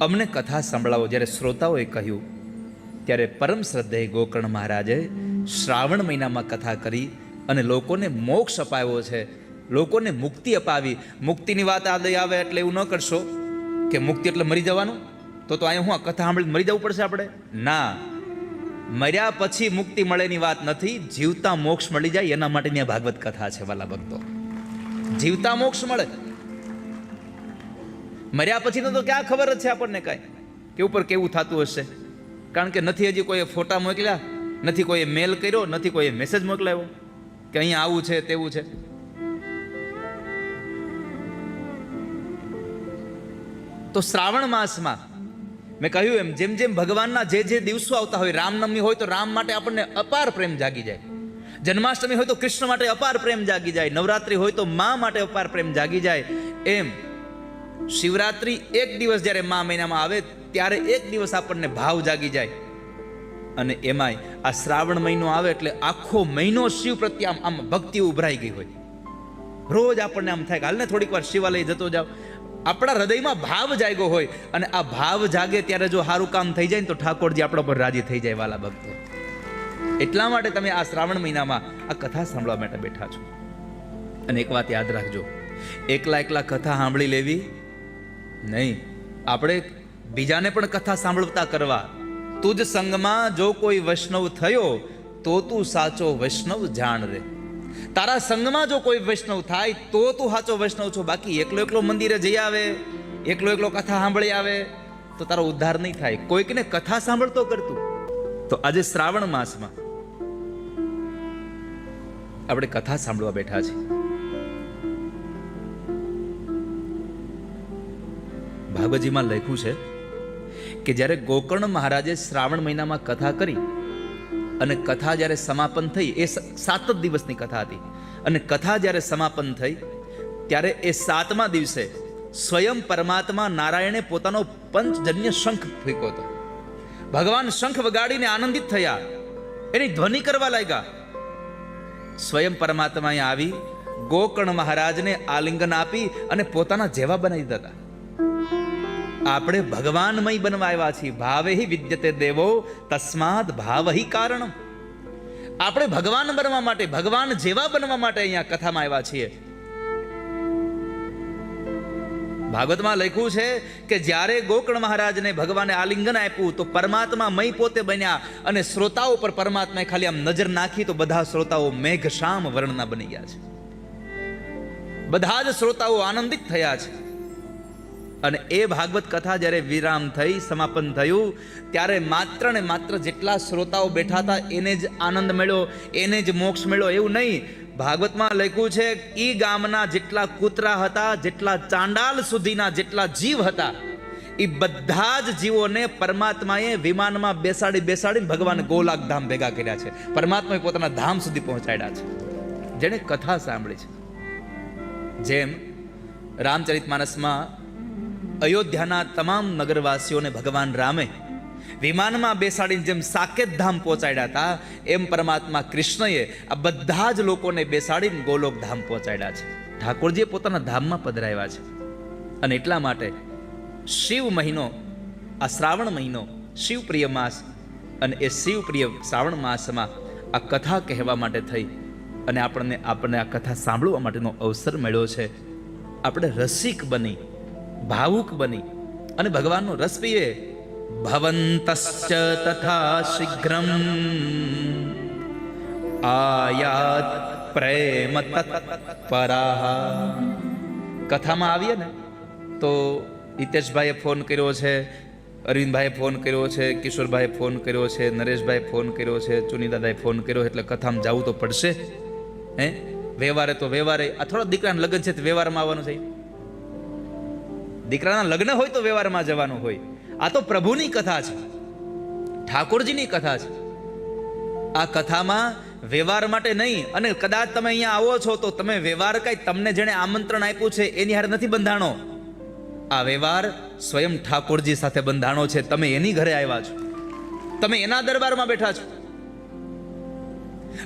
અમને કથા સંભળાવો. જ્યારે શ્રોતાઓએ કહ્યું ત્યારે પરમ શ્રદ્ધેય ગોકર્ણ મહારાજે શ્રાવણ મહિનામાં કથા કરી અને લોકોને મોક્ષ અપાવ્યો છે, લોકોને મુક્તિ અપાવી. મુક્તિની વાત આવે એટલે એવું ન કરશો કે મુક્તિ એટલે મરી જવાનું, તો અહીંયા હું આ કથા સાંભળીને મરી જવું પડશે આપણે? ના, મર્યા પછી મુક્તિ મળેની વાત નથી, જીવતા મોક્ષ મળી જાય એના માટેની આ ભાગવત કથા છે વાલા ભક્તો. જીવતા મોક્ષ મળે, મર્યા પછીનો તો ક્યાં ખબર જ છે આપણને કાંઈ કે ઉપર કેવું થતું હશે. કારણ કે નથી હજી કોઈએ ફોટા મોકલ્યા, નથી કોઈએ મેલ કર્યો, નથી કોઈએ મેસેજ મોકલાવ્યો કે અહીંયા આવું છે તેવું છે. તો શ્રાવણ માસમાં મેં કહ્યું એમ જેમ જેમ ભગવાનના જે દિવસો આવતા હોય, રામનવમી હોય તો રામ માટે આપણને અપાર પ્રેમ જાગી જાય, જન્માષ્ટમી હોય તો કૃષ્ણ માટે અપાર પ્રેમ જાગી જાય, નવરાત્રિ હોય તો મા માટે અપાર પ્રેમ જાગી જાય. એમ શિવરાત્રિ એક દિવસ જ્યારે મા મહિનામાં આવે ત્યારે એક દિવસ આપણને ભાવ જાગી જાય. અને એમાંય આ શ્રાવણ મહિનો આવે એટલે આખો મહિનો શિવ પ્રત્યે આમ ભક્તિ ઉભરાઈ ગઈ હોય. રોજ આપણને આમ થાય કે હાલને થોડીક વાર શિવાલય જતો જાવ. આપણા હૃદયમાં ભાવ જાગ્યો હોય અને આ ભાવ જાગે ત્યારે જો સારું કામ થઈ જાય ને તો ઠાકોરજી આપણા પર રાજી થઈ જાય વાલા ભક્તો. એટલા માટે તમે આ શ્રાવણ મહિનામાં આ કથા સાંભળવા માટે બેઠા છો. અને એક વાત યાદ રાખજો, એકલા કથા સાંભળી લેવી નહીં, આપણે બીજાને પણ કથા સાંભળતા કરવા. તુજ સંગમાં જો કોઈ વૈષ્ણવ થયો તો તું સાચો વૈષ્ણવ જાણ રે. તારા સંગમાં જો કોઈ વૈષ્ણવ થાય તો તું સાચો વૈષ્ણવ છો. બાકી એકલો મંદિરે જઈ આવે, એકલો કથા સાંભળી આવે તો તારો ઉદ્ધાર નહીં થાય. કોઈકને કથા સાંભળતો કરતું. તો આજે શ્રાવણ માસમાં આપણે કથા સાંભળવા બેઠા છીએ. ભાગવતજીમાં લખ્યું છે કે જ્યારે ગોકર્ણ મહારાજે શ્રાવણ મહિનામાં કથા કરી અને કથા જ્યારે સમાપન થઈ, એ 7 જ દિવસની કથા હતી, અને કથા જ્યારે સમાપન થઈ ત્યારે એ 7મા દિવસે સ્વયં પરમાત્મા નારાયણે પોતાનો પંચજન્ય શંખ ફૂંક્યો હતો. ભગવાન શંખ વગાડીને આનંદિત થયા, એની ધ્વનિ કરવા લાગ્યા. સ્વયં પરમાત્માએ આવી ગોકર્ણ મહારાજને આલિંગન આપી અને પોતાના જેવા બનાવી દીધા હતા. આપણે ભગવાનમય બનવા આવ્યા છીએ. ભાવેહિ વિદ્યતે દેવો તસ્માદ ભાવહિ કારણમ. આપણે ભગવાન બનવા માટે, ભગવાન જેવા બનવા માટે અહીંયા કથામાં આવ્યા છીએ. ભાગવતમાં લખ્યું છે કે જ્યારે ગોકર્ણ મહારાજને ભગવાને આલિંગન આપ્યું તો પરમાત્મા મય પોતે બન્યા અને શ્રોતાઓ પર પરમાત્માએ ખાલી આમ નજર નાખી તો બધા શ્રોતાઓ મેઘશ્યામ વર્ણના બની ગયા છે. બધા જ શ્રોતાઓ આનંદિત થયા છે. અને એ ભાગવત કથા જ્યારે વિરામ થઈ, સમાપન થયું, ત્યારે માત્ર ને માત્ર જેટલા શ્રોતાઓ બેઠા હતા એને જ આનંદ મળ્યો, એને જ મોક્ષ મળ્યો એવું નહીં. ભાગવતમાં લખ્યું છે ઈ ગામના જેટલા કૂતરા હતા, જેટલા ચાંડાલ સુધીના જેટલા જીવ હતા, એ બધા જ જીવોને પરમાત્માએ વિમાનમાં બેસાડીને ભગવાન ગોલાક ધામ ભેગા કર્યા છે. પરમાત્માએ પોતાના ધામ સુધી પહોંચાડ્યા છે જેણે કથા સાંભળી છે. જેમ રામચરિતમાનસમાં અયોધ્યાના તમામ નગરવાસીઓને ભગવાન રામે વિમાનમાં બેસાડીને જેમ સાકેત ધામ પહોંચાડ્યા હતા, એમ પરમાત્મા કૃષ્ણએ આ બધા જ લોકોને બેસાડીને ગોલોક ધામ પહોંચાડ્યા છે. ઠાકોરજીએ પોતાના ધામમાં પધરાવ્યા છે. અને એટલા માટે શિવ મહિનો, આ શ્રાવણ મહિનો શિવપ્રિય માસ, અને એ શિવપ્રિય શ્રાવણ માસમાં આ કથા કહેવા માટે થઈ અને આપણને આ કથા સાંભળવા માટેનો અવસર મળ્યો છે. આપણે રસિક બની, ભાવુક બની અને ભગવાનનો રસ પીએ. ભવંતશ્ચ તથા શીઘ્રમ આયાત પ્રેમ તત્પરાઃ. કથામાં આવીએ ને તો હિતેશભાઈએ ફોન કર્યો છે, અરવિંદભાઈએ ફોન કર્યો છે, કિશોરભાઈએ ફોન કર્યો છે, નરેશભાઈએ ફોન કર્યો છે, ચુનીદાદાએ ફોન કર્યો, એટલે કથામાં જવું તો પડશે. વ્યવહારે તો વ્યવહારે, આ થોડા દીકરાના લગ્ન છે તો વ્યવહારમાં આવવાનું છે. દીકરાના લગ્ન હોય તો વ્યવહારમાં જવાનું હોય. આ તો પ્રભુની કથા છે, ઠાકોરજીની કથા છે. આ કથામાં વ્યવહાર માટે નહીં. અને કદાચ તમે અહીંયા આવો છો તો તમે વ્યવહાર કઈ તમને જેણે આમંત્રણ આપ્યું છે એની હારે નથી બંધાણો. આ વ્યવહાર સ્વયં ઠાકોરજી સાથે બંધાણો છે. તમે એની ઘરે આવ્યા છો, તમે એના દરબારમાં બેઠા છો.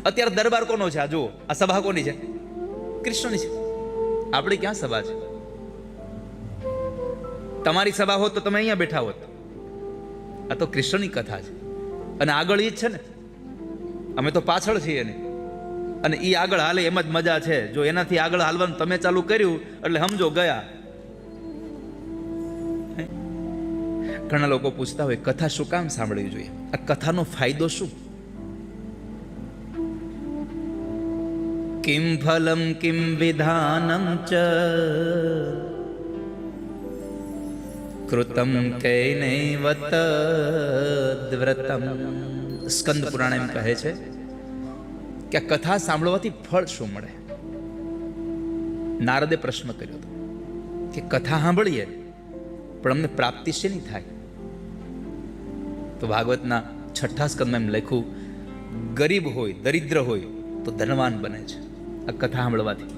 અત્યારે દરબાર કોનો છે? આ જુઓ, આ સભા કોની છે? કૃષ્ણની છે. આપણી ક્યાં સભા છે? તમારી સભા હોત તો તમે અહીંયા બેઠા હોત. આ તો કૃષ્ણની કથા છે અને આગળ ઈ જ છે ને, અમે તો પાછળ છીએ ને, અને ઈ આગળ હાલે એમ જ મજા છે. જો એનાથી આગળ હાલવાનું તમે ચાલુ કર્યું એટલે સમજો ગયા. ઘણા લોકો પૂછતા હોય કથા શું કામ સાંભળવી જોઈએ, આ કથાનો ફાયદો શું? કિમ ફલમ કિમ વિધાનમ ચ કૃતમ કૈનૈવત વ્રતમ. સ્કંદ પુરાણ એમ કહે છે કે આ કથા સાંભળવાથી ફળ શું મળે. નારદે પ્રશ્ન કર્યો હતો કે કથા સાંભળીએ પણ અમને પ્રાપ્તિ શેની થાય? તો ભાગવતના 6 સ્કંદમાં એમ લખ્યું, ગરીબ હોય દરિદ્ર હોય તો ધનવાન બને છે આ કથા સાંભળવાથી.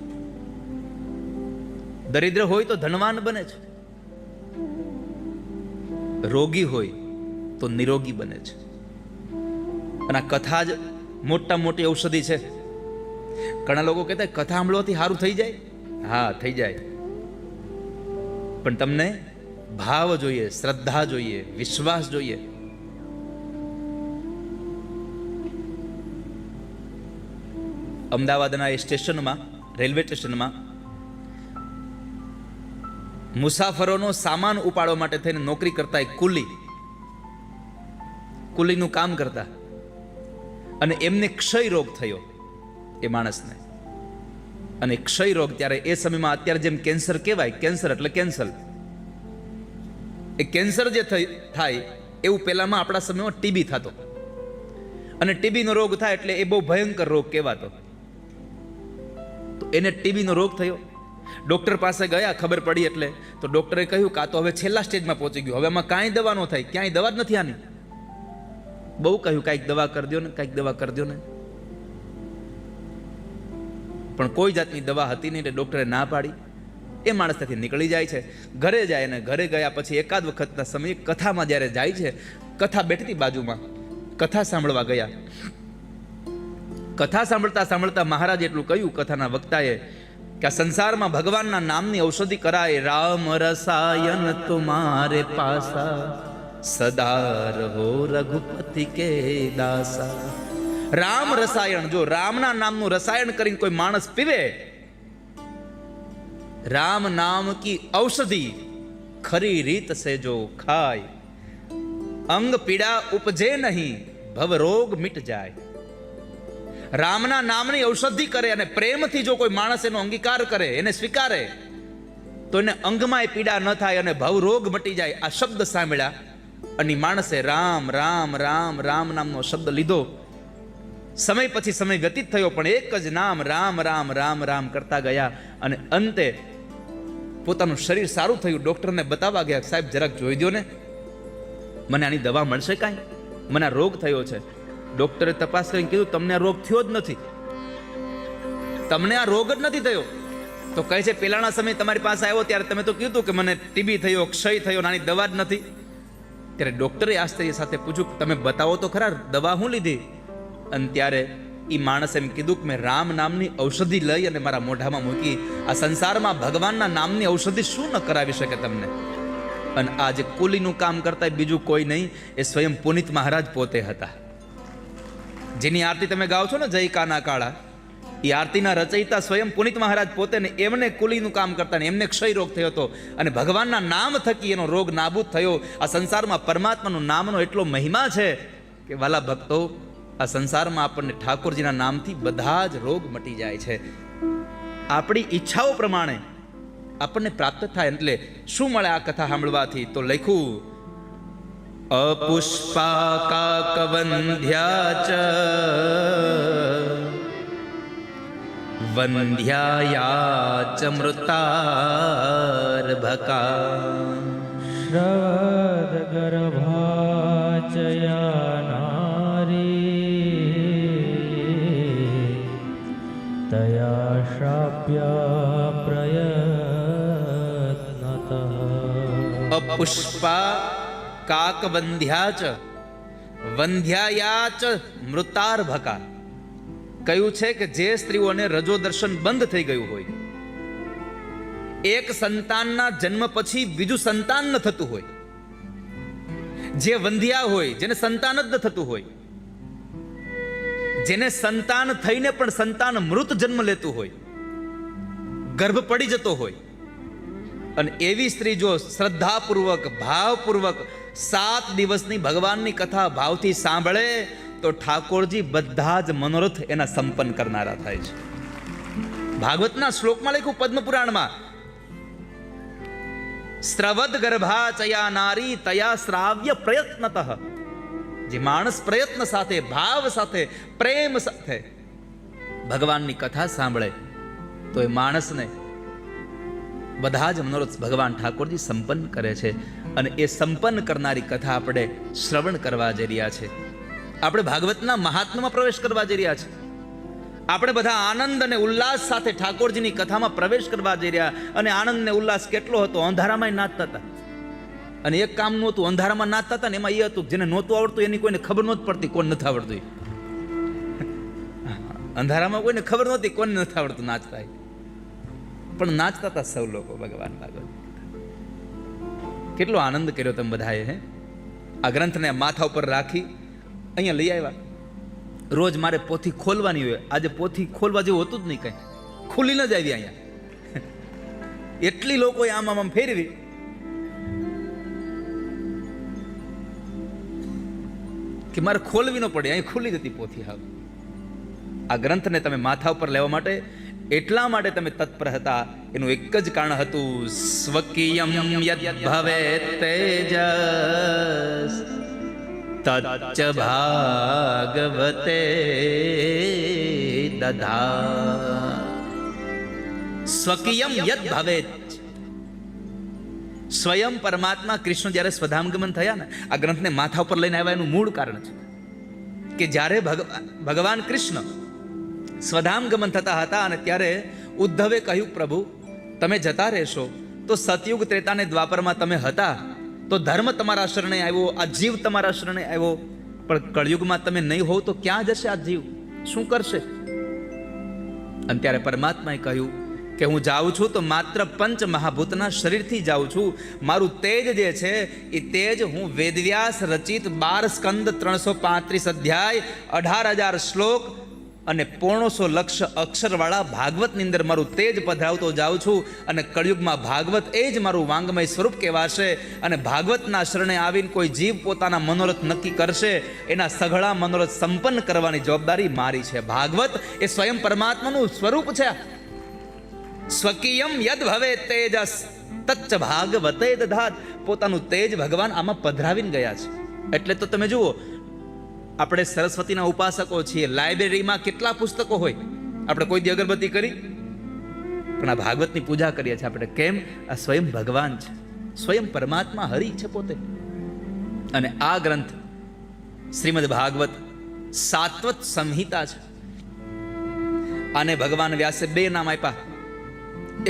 દરિદ્ર હોય તો ધનવાન બને છે, રોગી હોય તો નિરોગી બને છે. અને આ કથા જ મોટા મોટી ઔષધિ છે. ઘણા લોકો કહેતા કથા સાંભળવાથી સારું થઈ જાય. હા, થઈ જાય, પણ તમને ભાવ જોઈએ, શ્રદ્ધા જોઈએ, વિશ્વાસ જોઈએ. અમદાવાદના એ સ્ટેશનમાં, રેલવે સ્ટેશનમાં મુસાફરોનો સામાન ઉપાડવા માટે થઈને નોકરી કરતા એક કુલીનું કામ કરતા, અને એમને ક્ષય રોગ થયો એ માણસને. અને ક્ષય રોગ ત્યારે એ સમયમાં અત્યારે જેમ કેન્સર કહેવાય, કેન્સર એટલે કેન્સર, એ કેન્સર જે થાય એવું પહેલામાં આપણા સમયમાં ટીબી થતો. અને ટીબીનો રોગ થાય એટલે એ બહુ ભયંકર રોગ કહેવાતો. તો એને ટીબીનો રોગ થયો. ડોક્ટર પાસે ગયા, ખબર પડી એટલે તો ડોક્ટરે કહ્યું કે આ તો હવે છેલ્લા સ્ટેજમાં પહોંચી ગયું, હવે આમાં કાંઈ દવા ન થાય, ક્યાંય દવા જ નથી આની. બહુ કહ્યું કાંઈક દવા કરી દો ને, કાંઈક દવા કરી દો ને, પણ કોઈ જાતની દવા હતી નહીં એટલે ડોક્ટરે ના પાડી. એ માણસ ત્યાંથી નીકળી જાય છે, ઘરે જાય, અને ઘરે ગયા પછી એકાદ વખતના સમયે કથામાં જ્યારે જાય છે, કથા બેઠતી બાજુમાં, કથા સાંભળવા ગયા. કથા સાંભળતા સાંભળતા મહારાજ એટલું કહ્યું કથાના વક્તાએ કે આ સંસારમાં ભગવાનના નામની ઔષધિ કરાય. રામ રસાયન તુમારે પાસા, સદા રહો રઘુપતિ કે દાસા. રામ રસાયણ, જો રામના નામનું રસાયણ કરીને કોઈ માણસ પીવે, રામ નામ કી ઔષધિ ખરી રીત સે જો ખાય, અંગ પીડા ઉપજે નહીં, ભવ રોગ મિટ જાય. રામના નામની ઔષધિ કરે અને પ્રેમથી જો કોઈ માણસ એનો અંગીકાર કરે, એને સ્વીકારે, તો એને અંગમાં પીડા ન થાય અને ભવ રોગ મટી જાય. આ શબ્દ સાંભળ્યા અને માણસે રામ રામ રામ રામ નામનો શબ્દ લીધો. સમય પછી સમય વ્યતીત થયો, પણ એક જ નામ રામ રામ રામ રામ કરતા ગયા અને અંતે પોતાનું શરીર સારું થયું. ડોક્ટરને બતાવવા ગયા, સાહેબ જરાક જોઈ દો ને, મને આની દવા મળશે કાંઈ, મને આ રોગ થયો છે. ડોક્ટરે તપાસ કરીને કીધું તમને આ રોગ થયો જ નથી, તમને આ રોગ જ નથી થયો. તો કહે છે પેલાના સમય તમારી પાસે આવ્યો ત્યારે તમે તો કીધું કે મને ટીબી થયો, ક્ષય થયો, નાની દવા જ નથી. ત્યારે ડોક્ટરે આશ્ચર્ય સાથે પૂછ્યું તમે બતાવો તો ખરા, દવા હું લીધી? અને ત્યારે એ માણસ એમ કીધું કે મેં રામ નામની ઔષધિ લઈ અને મારા મોઢામાં મૂકી. આ સંસારમાં ભગવાનના નામની ઔષધિ શું ન કરાવી શકે તમને? અને આ જે કુલીનું કામ કરતા બીજું કોઈ નહીં, એ સ્વયં પુનિત મહારાજ પોતે હતા. જેની આરતી તમે ગાઓ છો ને, જય કાના કાળા, એ આરતીના રચયિતા સ્વયં પુનિત મહારાજ પોતે, ને એમને કુલીનું કામ કરતા ને એમને ક્ષય રોગ થયો હતો અને ભગવાનના નામ થકી એનો રોગ નાબૂદ થયો. આ સંસારમાં પરમાત્માનું નામનો એટલો મહિમા છે કે વાલા ભક્તો, આ સંસારમાં આપણને ઠાકોરજીના નામથી બધા જ રોગ મટી જાય છે. આપણી ઈચ્છાઓ પ્રમાણે આપણને પ્રાપ્ત થાય. એટલે શું મળે આ કથા સાંભળવાથી? તો લખ્યું, અપુષ્પાકાકવંધ્યા ચ વંધ્યાયા ચ મૃતાર્ભકા, શ્રવદ ગર્ભાચયા નારી, તયા શ્રાપ્યા પ્રયત્નતઃ. અપુષ્પા કાકવંધ્યા ચ વંધ્યાયા ચ મૃતાર્ભકા. કહ્યું છે કે જે સ્ત્રીઓને રજો દર્શન બંધ થઈ ગયું હોય, એક સંતાનના જન્મ પછી બીજું સંતાન ન થતું હોય, જે વંધ્યા હોય, જેને સંતાન જ ન થતું હોય, જેને સંતાન થઈને પણ સંતાન મૃત જન્મ લેતું હોય, ગર્ભ પડી જતો હોય, અને એવી સ્ત્રી જો શ્રદ્ધાપૂર્વક ભાવપૂર્વક 7 દિવસની ભગવાનની કથા ભાવથી સાંભળે તો ઠાકોરજી બધા જ મનોરથ એના સંપન્ન કરનારા થાય છે. ભાગવતના શ્લોકમાં લખ્યું પદ્મ પુરાણમાં, સ્રવદ ગર્ભા ચયા નારી તયા શ્રાવ્ય પ્રયત્નતઃ. જે માણસ પ્રયત્ન સાથે, ભાવ સાથે, પ્રેમ સાથે ભગવાનની કથા સાંભળે તો એ માણસને બધા જ મનોરથ ભગવાન ઠાકોરજી સંપન્ન કરે છે. અને એ સંપન્ન કરનારી કથા આપણે શ્રવણ કરવા જઈ રહ્યા છે. આપણે ભાગવતના મહાત્મ્યમાં પ્રવેશ કરવા જઈ રહ્યા છે. આપણે બધા આનંદ અને ઉલ્લાસ સાથે ઠાકોરજીની કથામાં પ્રવેશ કરવા જઈ રહ્યા. અને આનંદ ને ઉલ્લાસ કેટલો હતો! અંધારામાં નાચતા હતા. અને એક કામ નહોતું, અંધારામાં નાચતા હતા ને એમાં એ હતું, જેને નહોતું આવડતું એની કોઈને ખબર નહોતી પડતી કોણ નથી આવડતું. અંધારામાં કોઈને ખબર નહોતી કોને નથી આવડતું નાચતા, પણ નાચતા હતા સૌ લોકો ભગવાન ભાગવત. કેટલો આનંદ કર્યો તમે બધાએ. હે, આ ગ્રંથને માથા ઉપર રાખી અહીંયા લઈ આવ્યા. રોજ મારે પોથી ખોલવાની હોય, આજે પોથી ખોલવા જેવું હતું જ નહીં, કઈ ખુલીને જ આવી અહીંયા. એટલી લોકોએ આમ ફેરવી. કે મારે ખોલવી ન પડે, અહીં ખુલી જતી પોથી. હાવ આ ગ્રંથને તમે માથા ઉપર લેવા માટે એટલા માટે તમે તત્પર હતા. એનું એક જ કારણ હતું, સ્વકીયમ યદ ભવેત તેજસ તચ્ચ ભાગવતે દધા. સ્વકીયમ યદ ભવેત. સ્વયં પરમાત્મા કૃષ્ણ જ્યારે સ્વધામગમન થયા ને, આ ગ્રંથને માથા ઉપર લઈને આવ્યા એનું મૂળ કારણ છે કે જ્યારે ભગવાન કૃષ્ણ સ્વધામગમન થતા હતા અને ત્યારે ઉદ્ધવે કહ્યું, પ્રભુ તમે જતા રહેશો તો સતયુગ ત્રેતાને દ્વાપરમાં તમે હતા તો ધર્મ તમારા શરણે આવ્યો, આ જીવ તમારા શરણે આવ્યો, પણ કળયુગમાં તમે નહીં હોવ તો ક્યાં જશે આ જીવ, શું કરશે? અને ત્યારે પરમાત્માએ કહ્યું કે હું જાઉં છું તો માત્ર પંચ મહાભૂતના શરીરથી જાઉં છું. મારું તેજ જે છે એ તેજ હું વેદવ્યાસ રચિત 12 સ્કંદ 335 અધ્યાય 18,000 શ્લોક અને 1,500 લક્ષ અક્ષરવાળા ભાગવતની અંદર મારું તેજ પધરાવતો જાઉં છું. અને કળયુગમાં ભાગવત એ જ મારું વાંગમય સ્વરૂપ કહેવાશે. અને ભાગવતના શરણે આવીને કોઈ જીવ પોતાના મનોરથ નક્કી કરશે, એના સઘળા મનોરથ સંપન્ન કરવાની જવાબદારી મારી છે. ભાગવત એ સ્વયં પરમાત્માનું સ્વરૂપ છે. સ્વકીયમ યદ ભવે તેજસ તચ્ચ ભાગવતે દધાત. પોતાનું તેજ ભગવાન આમાં પધરાવીને ગયા છે. એટલે તો તમે જુઓ, આપણે સરસ્વતીના ઉપાસકો છીએ, લાઇબ્રેરીમાં કેટલા પુસ્તકો હોય, આપણે કોઈ દી અગરબત્તી કરી, પણ આ ભાગવતની પૂજા કરીએ છીએ આપણે. કેમ? આ સ્વયં ભગવાન છે, સ્વયં પરમાત્મા હરિ છે પોતે. અને આ ગ્રંથ શ્રીમદ ભાગવત સાત્વત સંહિતા છે. આને ભગવાન વ્યાસે 2 નામ આપ્યા,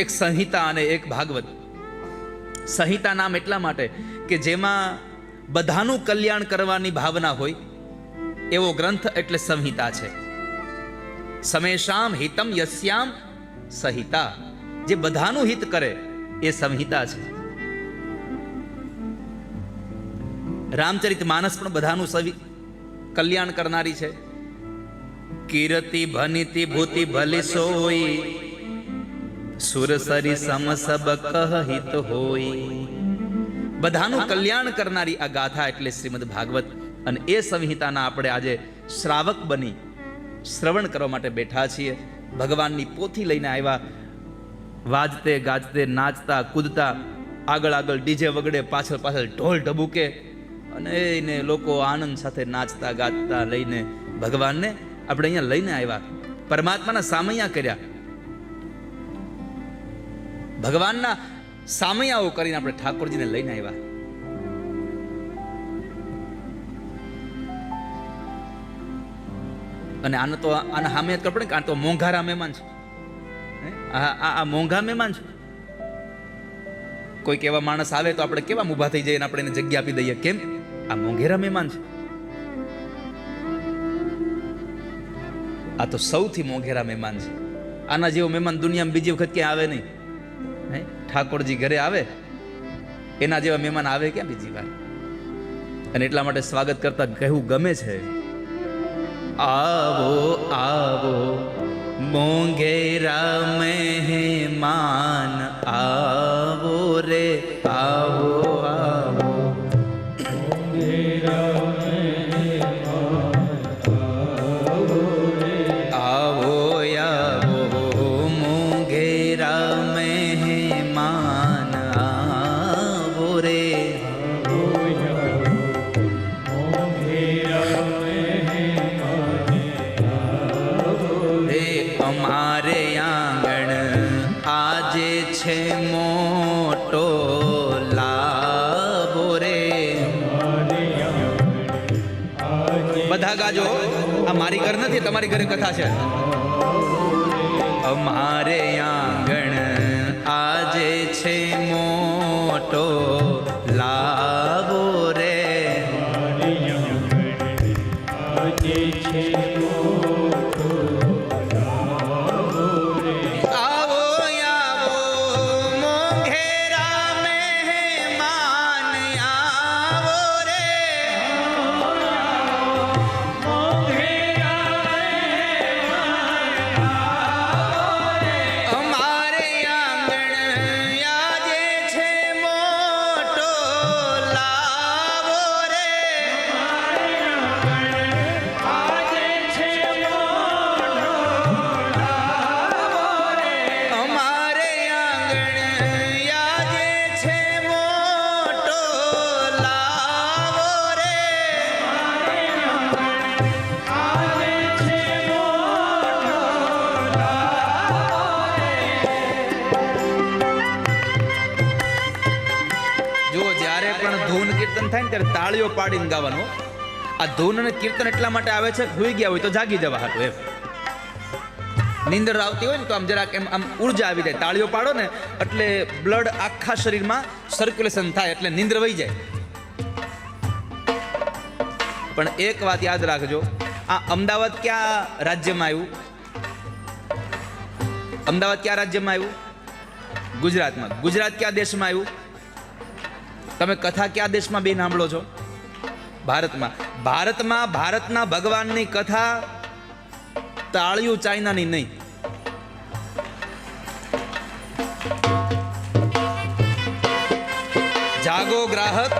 એક સંહિતા અને એક ભાગવત. સંહિતા નામ એટલા માટે કે જેમાં બધાનું કલ્યાણ કરવાની ભાવના હોય એવો ગ્રંથ એટલે સંહિતા છે. સમેશામ હિતમ યસ્યામ સહિતા. જે બધાનું હિત કરે એ સંહિતા છે. રામચરિત માનસ પણ બધાનું કલ્યાણ કરનારી છે. કીર્તિ ભનિતિ ભૂતિ ભલી સોઈ સુરસરી સમ સબ કહિત હોય. બધાનું કલ્યાણ કરનારી આ ગાથા એટલે શ્રીમદ ભાગવત. અને એ સંહિતાના આપણે આજે શ્રાવક બની શ્રવણ કરવા માટે બેઠા છીએ. ભગવાનની પોથી લઈને આવ્યા, વાજતે ગાજતે નાચતા કૂદતા, આગળ આગળ ડીજે વગડે, પાછળ પાછળ ઢોલ ઢબુકે, અને એને લોકો આનંદ સાથે નાચતા ગાતા લઈને ભગવાનને આપણે અહીંયા લઈને આવ્યા. પરમાત્માના સામૈયા કર્યા, ભગવાનના સામૈયાઓ કરીને આપણે ઠાકોરજીને લઈને આવ્યા. અને આને તો આના સામે જ કપડે કે આ તો મોંઘારા મહેમાન છે. આ મોંઘા મહેમાન છે. કોઈક એવા માણસ આવે તો આપણે કેવા ઊભા થઈ જઈએ અને આપણે એને જગ્યા આપી દઈએ. કેમ? આ મોંઘેરા મહેમાન છે. આ તો સૌથી મોંઘેરા મહેમાન છે. આના જેવો મહેમાન દુનિયામાં બીજી વખત ક્યાં આવે નહીં. ઠાકોરજી ઘરે આવે એના જેવા મહેમાન આવે ક્યાં બીજી વાર. અને એટલા માટે સ્વાગત કરતા કહેવું ગમે છે, આવો આવો મોંઘેરા મહેમાન આવો રે આવો આવો. આવો આવો મોંઘેરા મહેમાન આવો રે. અમારે આંગણ આજે છે મોટો લાભો રે. બધા ગાજો, આ મારી ઘર નથી, તમારી ઘરે કથા છે. અમારે આંગણ આજે છે મોટો લાભો રે. આવો આવો મોંઘેરા મહેમાન આવો રે. અમારે આંગણ આજે છે મોટો લાવો રે. અમારે આંગણ આજે છે મોટો લાવો રે. જો જ્યારે પણ ધૂન કીર્તન થાય ને ત્યારે તાળીઓ પાડીને ગાવાનું. આ ધૂન અને કીર્તન એટલા માટે આવે છે, ભૂઈ ગયા હોય તો જાગી જવા હાટું એમ. નીંદર આવતી હોય ને તો આમ જરાક એમ આમ ઉર્જા આવી જાય. તાળીઓ પાડો ને એટલે બ્લડ આખા શરીરમાં સર્ક્યુલેશન થાય એટલે નીંદર વહી જાય. પણ એક વાત યાદ રાખજો, આ અમદાવાદ કયા રાજ્યમાં આવ્યું? અમદાવાદ કયા રાજ્યમાં આવ્યું? ગુજરાતમાં. ગુજરાત કયા દેશમાં આવ્યું? તમે કથા કયા દેશમાં બે સાંભળો છો? ભારતમાં. ભારતમાં ભારતના ભગવાનની કથા તાળીઓ ચાઇનાની નહીં. જાગો ગ્રાહક